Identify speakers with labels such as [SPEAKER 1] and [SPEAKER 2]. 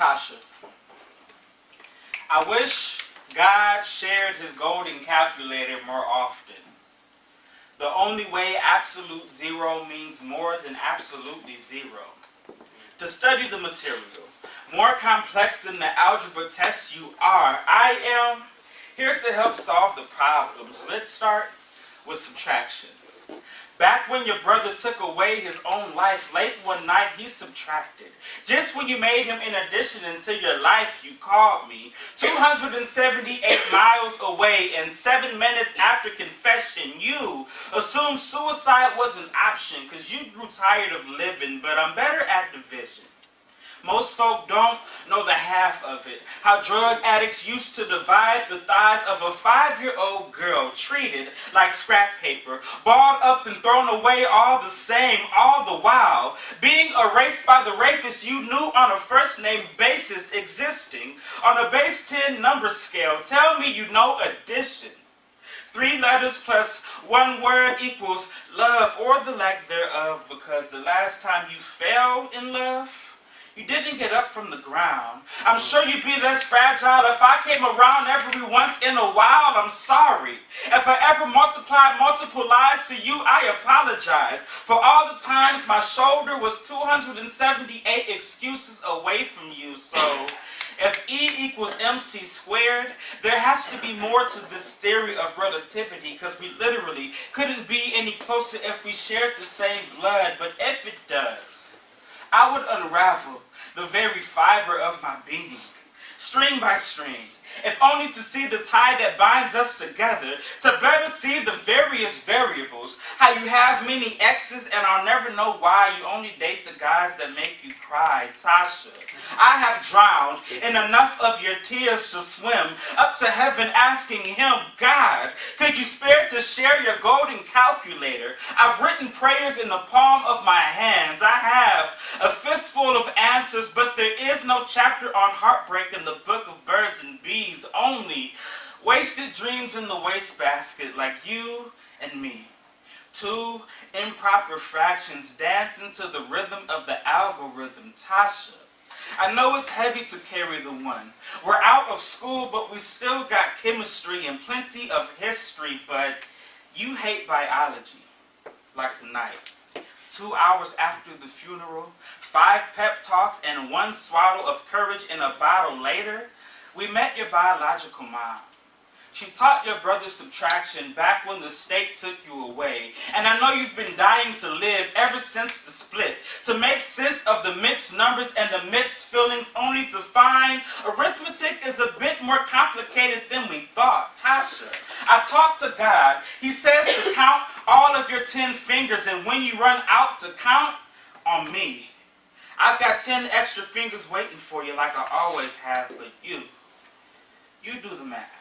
[SPEAKER 1] Tasha. I wish God shared his golden calculator more often. The only way absolute zero means more than absolutely zero. To study the material, more complex than the algebra test you are, I am here to help solve the problems. Let's start with subtraction. Back when your brother took away his own life, late one night he subtracted. Just when you made him an addition into your life, you called me. 278 miles away and 7 minutes after confession, you assumed suicide was an option because you grew tired of living, but I'm better at division. Most folk don't know the half of it. How drug addicts used to divide the thighs of a 5-year-old girl, treated like scrap paper, balled up and thrown away all the same, all the while being erased by the rapist you knew on a first-name basis, existing on a base 10 number scale. Tell me you know addition. 3 letters plus 1 word equals love, or the lack thereof, because the last time you fell in love, you didn't get up from the ground. I'm sure you'd be less fragile if I came around every once in a while. I'm sorry. If I ever multiplied multiple lies to you, I apologize for all the times my shoulder was 278 excuses away from you. So if E equals MC squared, there has to be more to this theory of relativity, because we literally couldn't be any closer if we shared the same blood. But if it does, I would unravel the very fiber of my being, string by string, if only to see the tie that binds us together, to better see the various variables, how you have many exes and I'll never know why you only date the guys that make you cry. Tasha, I have drowned in enough of your tears to swim up to heaven asking him, God, could you spare to share your golden calculator? I've written prayers in the palm of my hands. I have a fistful of answers, but there is no chapter on heartbreak in the book of birds and bees. Only wasted dreams in the wastebasket, like you and me. 2 improper fractions dancing to the rhythm of the algorithm. Tasha, I know it's heavy to carry the one. We're out of school, but we still got chemistry and plenty of history, but you hate biology like the night. 2 hours after the funeral, 5 pep talks and 1 swallow of courage in a bottle later, we met your biological mom. She taught your brother subtraction back when the state took you away. And I know you've been dying to live ever since the split, to make sense of the mixed numbers and the mixed feelings, only to find arithmetic is a bit more complicated than we thought. Tasha, I talked to God. He says to count all of your 10 fingers, and when you run out, to count on me. I've got 10 extra fingers waiting for you like I always have, but you do the math.